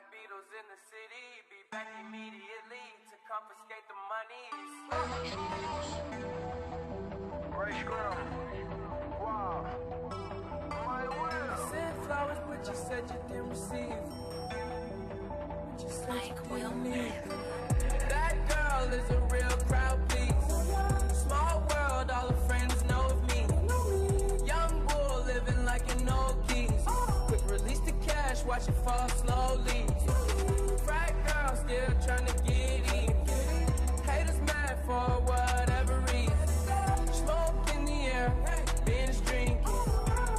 Black Beatles in the city, be back immediately to confiscate the monies. Fresh ground. Wow. My will. You sent flowers, but you said you didn't receive. But you said you didn't need them. That girl is a real crowd, please. Small world, all her friends know of me. Young bull living like an old keys. Quick release the cash, watch it fall slowly. Frat girl still trying to get in. Haters mad for whatever reason. Smoke in the air, binge drinking.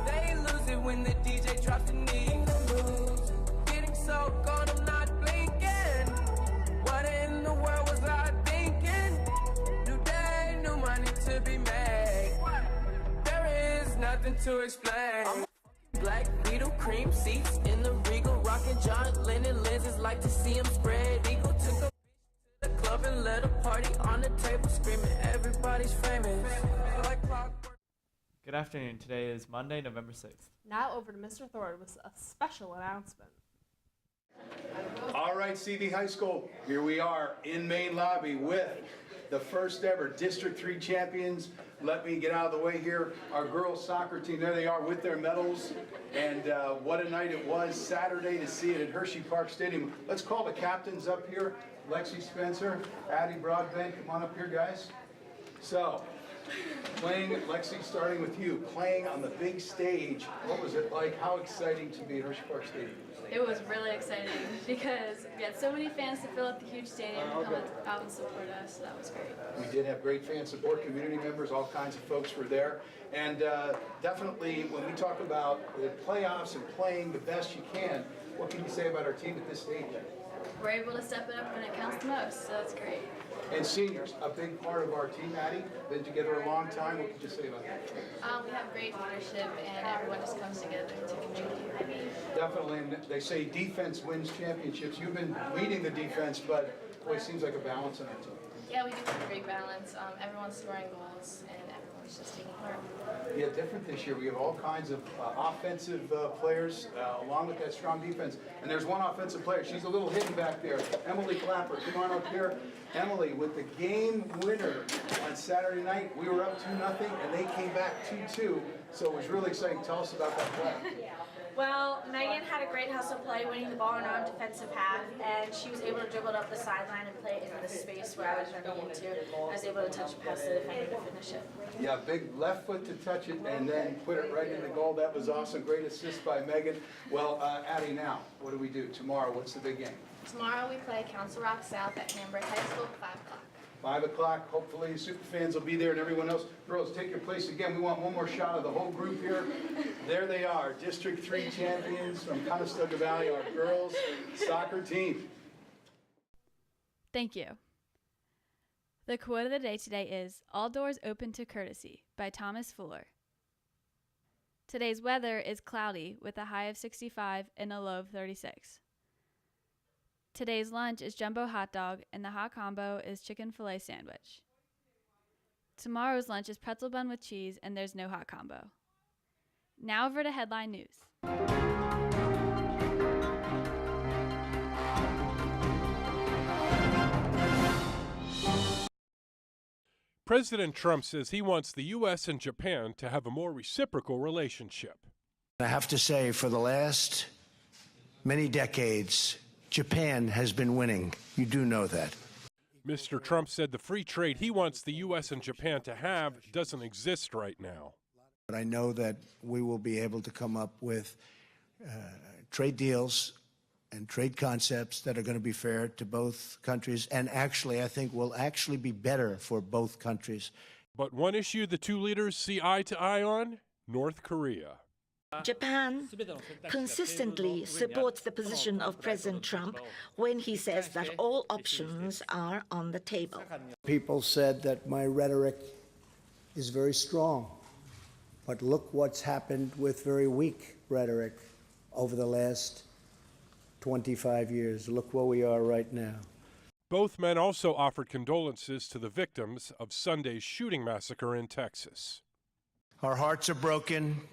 They lose it when the DJ drops the knee. Getting so cold, I'm not blinking. What in the world was I thinking? New day, new money to be made. There is nothing to explain. Black Beetle cream seats in the Regal, rockin' John Lennon lenses, like to see him spread eagle. Took a to the club and let a party on the table, screaming everybody's famous. Like clockwork. Good afternoon. Today is Monday, November 6th. Now over to Mr. Thorne with a special announcement. All right, CV High School, here we are in main lobby with the first ever District 3 champions. Let me get out of the way here. Our girls soccer team, there they are with their medals. And what a night it was Saturday to see it at Hershey Park Stadium. Let's call the captains up here. Lexi Spencer, Addie Broadbent, come on up here, guys. So, playing, Lexi, starting with you, playing on the big stage. What was it like? How exciting to be at Hershey Park Stadium? It was really exciting because we had so many fans to fill up the huge stadium and come out and support us, so that was great. We did have great fan support, community members, all kinds of folks were there. And definitely when we talk about the playoffs and playing the best you can, what can you say about our team at this stage? We're able to step it up when it counts the most, so that's great. And seniors, a big part of our team, Addie, been together a long time. What can you say about that? We have great leadership and everyone just comes together to contribute. Definitely, and they say defense wins championships. You've been leading the defense, but boy, it seems like a balance in our team. Yeah, we do have a great balance. Everyone's scoring goals and everyone's just taking part. Yeah, different this year. We have all kinds of offensive players along with that strong defense. And there's one offensive player. She's a little hidden back there. Emily Clapper, come on up here. Emily, with the game winner on Saturday night, we were up 2-0, and they came back 2-2. So it was really exciting. Tell us about that play. Well, Megan had a great hustle play, winning the ball in our own defensive half, and she was able to dribble it up the sideline and play it into the space where I was running into. I was able to touch it past the defender to finish it. Yeah, big left foot to touch it and then put it right in the goal. That was awesome. Great assist by Megan. Well, Addie, now, what do we do? Tomorrow, what's the big game? Tomorrow we play Council Rock South at Hamburg High School at 5 o'clock. 5 o'clock, hopefully super fans will be there and everyone else. Girls, take your place again. We want one more shot of the whole group here. There they are, District 3 champions from Conestoga Valley, our girls soccer team. Thank you. The quote of the day today is, "All doors open to courtesy," by Thomas Fuller. Today's weather is cloudy with a high of 65 and a low of 36. Today's lunch is jumbo hot dog, and the hot combo is chicken filet sandwich. Tomorrow's lunch is pretzel bun with cheese, and there's no hot combo. Now over to headline news. President Trump says he wants the U.S. and Japan to have a more reciprocal relationship. I have to say, for the last many decades, Japan has been winning. You do know that. Mr. Trump said the free trade he wants the U.S. and Japan to have doesn't exist right now. But I know that we will be able to come up with trade deals and trade concepts that are going to be fair to both countries, and actually, I think will actually be better for both countries. But one issue the two leaders see eye to eye on? North Korea. Japan consistently supports the position of President Trump when he says that all options are on the table. People said that my rhetoric is very strong, but look what's happened with very weak rhetoric over the last 25 years. Look where we are right now. Both men also offered condolences to the victims of Sunday's shooting massacre in Texas. Our hearts are broken,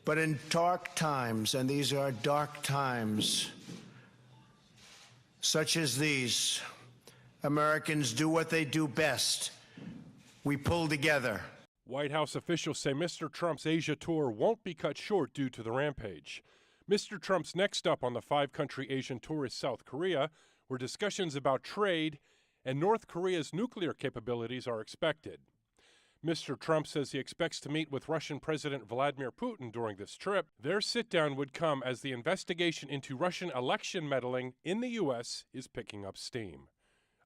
but in dark times, and these are dark times, such as these, Americans do what they do best. We pull together. White House officials say Mr. Trump's Asia tour won't be cut short due to the rampage. Mr. Trump's next up on the five-country Asian tour is South Korea, where discussions about trade and North Korea's nuclear capabilities are expected. Mr. Trump says he expects to meet with Russian President Vladimir Putin during this trip. Their sit-down would come as the investigation into Russian election meddling in the U.S. is picking up steam.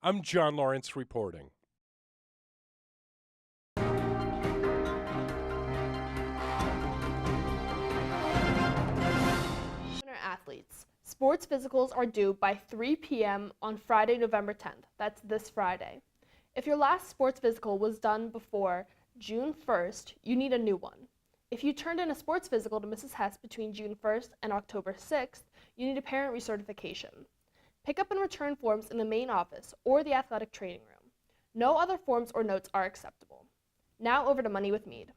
I'm John Lawrence reporting. Athletes. Sports physicals are due by 3 p.m. on Friday, November 10th. That's this Friday. If your last sports physical was done before June 1st, you need a new one. If you turned in a sports physical to Mrs. Hess between June 1st and October 6th, you need a parent recertification. Pick up and return forms in the main office or the athletic training room. No other forms or notes are acceptable. Now over to Money with Mead.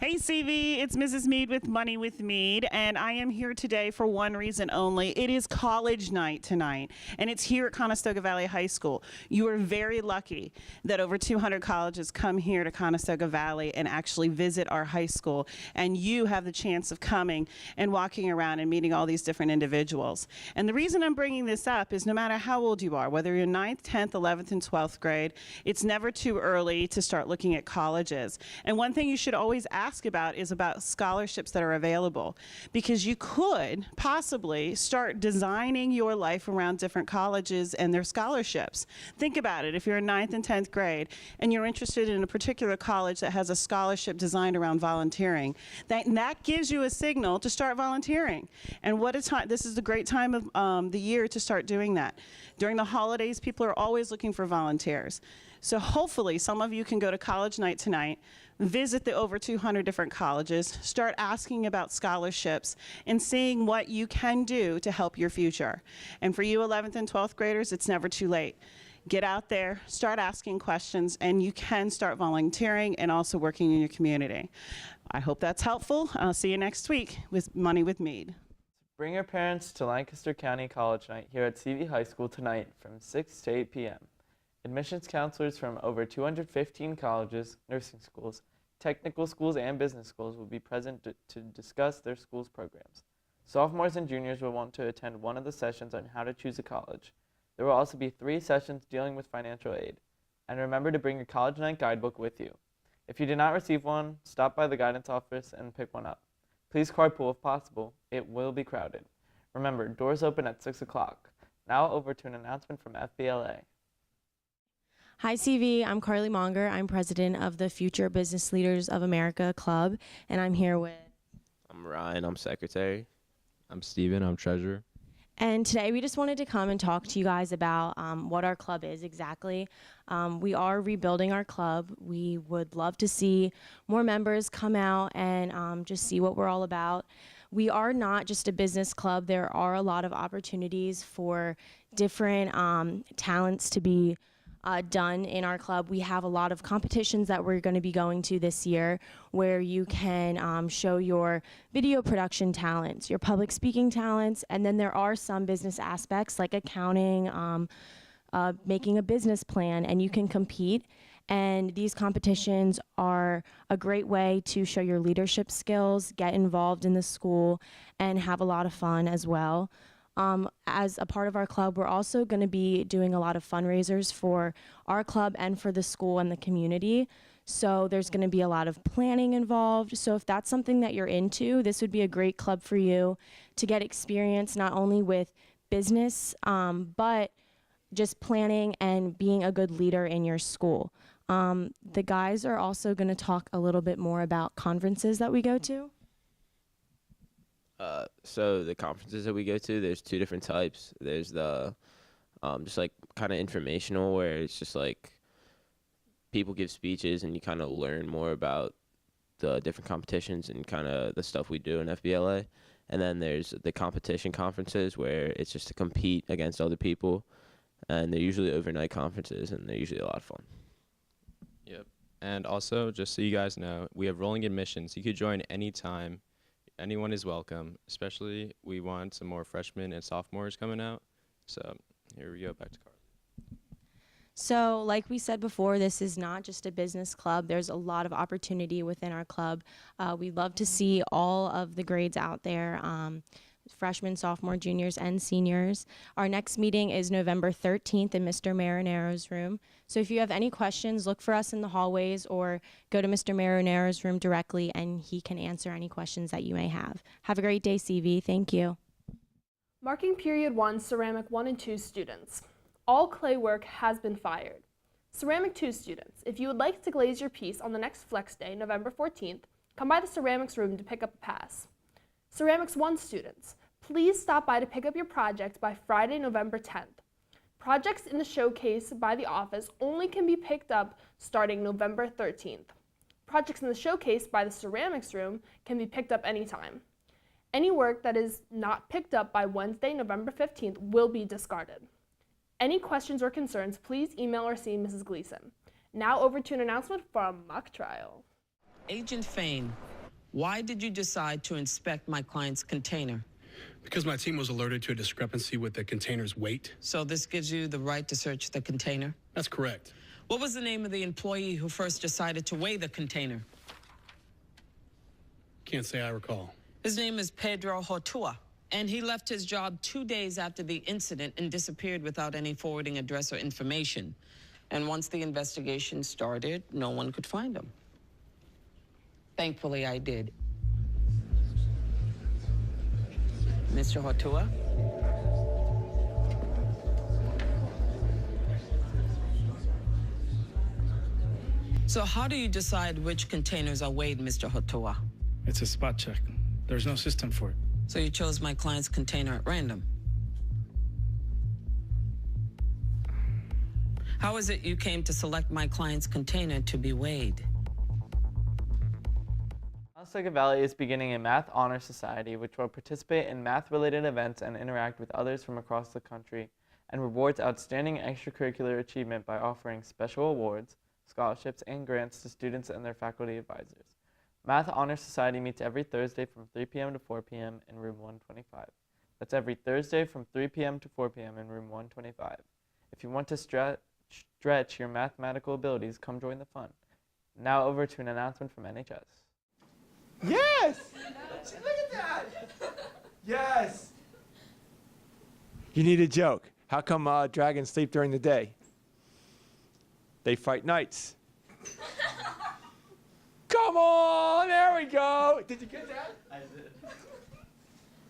Hey CV, it's Mrs. Mead with Money with Mead, and I am here today for one reason only. It is college night tonight, and it's here at Conestoga Valley High School. You are very lucky that over 200 colleges come here to Conestoga Valley and actually visit our high school, and you have the chance of coming and walking around and meeting all these different individuals. And the reason I'm bringing this up is no matter how old you are, whether you're 9th, 10th, 11th, and 12th grade, it's never too early to start looking at colleges. And one thing you should always ask about is about scholarships that are available, because you could possibly start designing your life around different colleges and their scholarships. Think about it. If you're in 9th and 10th grade and you're interested in a particular college that has a scholarship designed around volunteering, that gives you a signal to start volunteering. And what a time, this is the great time of the year to start doing that. During the holidays, people are always looking for volunteers. So hopefully some of you can go to college night tonight, visit the over 200 different colleges, start asking about scholarships, and seeing what you can do to help your future. And for you 11th and 12th graders, it's never too late. Get out there, start asking questions, and you can start volunteering and also working in your community. I hope that's helpful. I'll see you next week with Money with Mead. Bring your parents to Lancaster County College Night here at CV High School tonight from 6 to 8 p.m. Admissions counselors from over 215 colleges, nursing schools, technical schools, and business schools will be present to discuss their school's programs. Sophomores and juniors will want to attend one of the sessions on how to choose a college. There will also be 3 sessions dealing with financial aid. And remember to bring your College Night guidebook with you. If you did not receive one, stop by the guidance office and pick one up. Please carpool if possible. It will be crowded. Remember, doors open at 6 o'clock. Now over to an announcement from FBLA. Hi CV, I'm Carly Monger. I'm president of the Future Business Leaders of America Club, and I'm here with... I'm Ryan, I'm secretary. I'm Steven, I'm treasurer. And today we just wanted to come and talk to you guys about what our club is exactly. We are rebuilding our club. We would love to see more members come out and just see what we're all about. We are not just a business club. There are a lot of opportunities for different talents to be done in our club. We have a lot of competitions that we're going to be going to this year where you can show your video production talents, your public speaking talents, and then there are some business aspects like accounting, making a business plan, and you can compete. And these competitions are a great way to show your leadership skills, get involved in the school, and have a lot of fun as well. As a part of our club, we're also going to be doing a lot of fundraisers for our club and for the school and the community. So there's going to be a lot of planning involved. So if that's something that you're into, this would be a great club for you to get experience not only with business, but just planning and being a good leader in your school. The guys are also going to talk a little bit more about conferences that we go to. So the conferences that we go to, there's 2 different types. There's the just like kind of informational, where it's just like people give speeches and you kind of learn more about the different competitions and kind of the stuff we do in FBLA. And then there's the competition conferences, where it's just to compete against other people, and they're usually overnight conferences, and they're usually a lot of fun. Yep. And also, just so you guys know, we have rolling admissions. You could join anytime anyone is welcome. Especially, we want some more freshmen and sophomores coming out. So here we go, back to Carly. So like we said before, this is not just a business club. There's a lot of opportunity within our club. We'd love to see all of the grades out there, freshmen, sophomore, juniors, and seniors. Our next meeting is November 13th in Mr. Marinaro's room. So if you have any questions, look for us in the hallways or go to Mr. Marinaro's room directly and he can answer any questions that you may have. Have a great day, CV. Thank you. Marking Period 1 Ceramic 1 and 2 students. All clay work has been fired. Ceramic 2 students, if you would like to glaze your piece on the next Flex Day, November 14th, come by the ceramics room to pick up a pass. Ceramics 1 students, please stop by to pick up your project by Friday, November 10th. Projects in the showcase by the office only can be picked up starting November 13th. Projects in the showcase by the ceramics room can be picked up anytime. Any work that is not picked up by Wednesday, November 15th will be discarded. Any questions or concerns, please email or see Mrs. Gleason. Now over to an announcement from Mock Trial. Agent Fain, why did you decide to inspect my client's container? Because my team was alerted to a discrepancy with the container's weight. So this gives you the right to search the container? That's correct. What was the name of the employee who first decided to weigh the container? Can't say I recall. His name is Pedro Hortua, and he left his job 2 days after the incident and disappeared without any forwarding address or information. And once the investigation started, no one could find him. Thankfully, I did. Mr. Hortua? So how do you decide which containers are weighed, Mr. Hortua? It's a spot check. There's no system for it. So you chose my client's container at random? How is it you came to select my client's container to be weighed? Conestoga Valley is beginning a Math Honor Society, which will participate in math-related events and interact with others from across the country, and rewards outstanding extracurricular achievement by offering special awards, scholarships, and grants to students and their faculty advisors. Math Honor Society meets every Thursday from 3 p.m. to 4 p.m. in room 125. That's every Thursday from 3 p.m. to 4 p.m. in room 125. If you want to stretch your mathematical abilities, come join the fun. Now over to an announcement from NHS. Yes! Look at that! Yes! You need a joke. How come dragons sleep during the day? They fight nights. Come on, there we go. Did you get that? I did.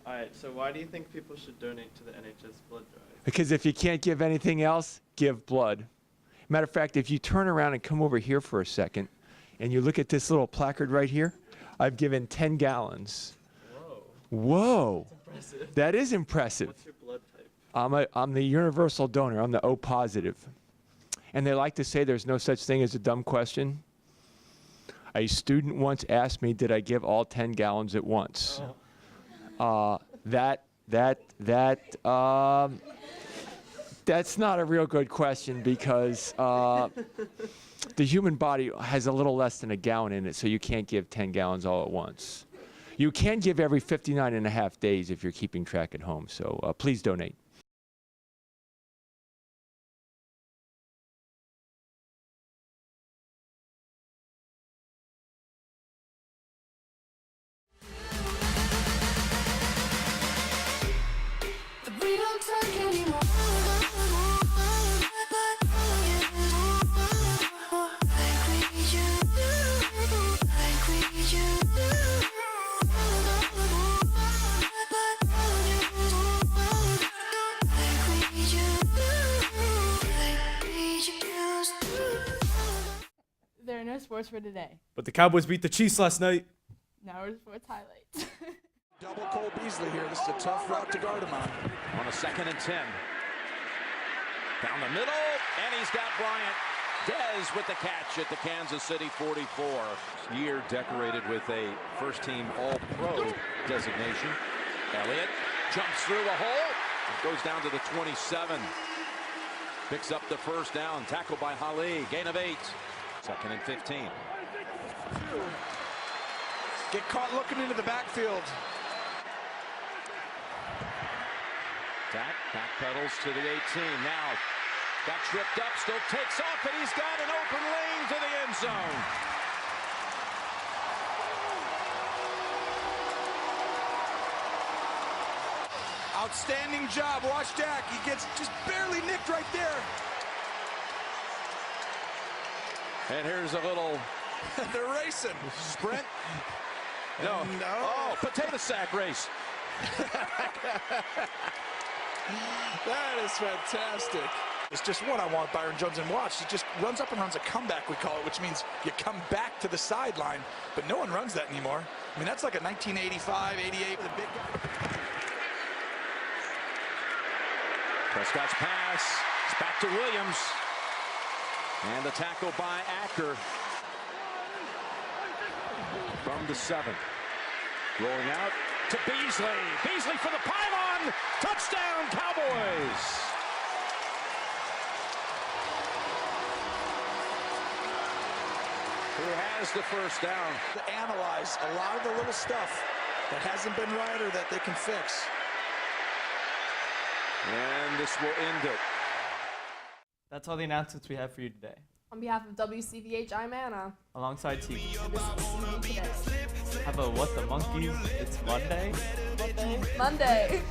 All right, so why do you think people should donate to the NHS blood drive? Because if you can't give anything else, give blood. Matter of fact, if you turn around and come over here for a second, and you look at this little placard right here, I've given 10 gallons. Whoa. Whoa. That's impressive. That is impressive. What's your blood type? I'm the universal donor. I'm the O positive. And they like to say there's no such thing as a dumb question. A student once asked me, did I give all 10 gallons at once? Oh. That's not a real good question because the human body has a little less than a gallon in it, so you can't give 10 gallons all at once. You can give every 59 and a half days if you're keeping track at home, so please donate. There are no sports for today. But the Cowboys beat the Chiefs last night. Now our sports highlights. Double Cole Beasley here. This is a tough route to guard him on. On a 2nd and 10. Down the middle, and he's got Bryant. Dez with the catch at the Kansas City 44. Year decorated with a first-team All-Pro designation. Elliott jumps through a hole. Goes down to the 27. Picks up the first down. Tackled by Hali. Gain of 8. 2nd and 15. get caught looking into the backfield. Dak backpedals to the 18. Now got tripped up, still takes off, and he's got an open lane to the end zone. Outstanding job. Watch Dak. He gets just barely nicked right there. And here's a little... They're racing. Sprint. No. Oh, potato sack race. That is fantastic. It's just what I want Byron Jones and watch. He just runs up and runs a comeback, we call it, which means you come back to the sideline, but no one runs that anymore. I mean, that's like a 1985, 88 with a big guy. Prescott's pass. It's back to Williams. And the tackle by Acker. From the 7. Rolling out to Beasley. Beasley for the pylon. Touchdown, Cowboys. Who has the first down? To analyze a lot of the little stuff that hasn't been right or that they can fix. And this will end it. That's all the announcements we have for you today. On behalf of WCVH, I'm Anna. Alongside TV. This is TV Today. Have a What the Monkeys? It's Monday? Monday.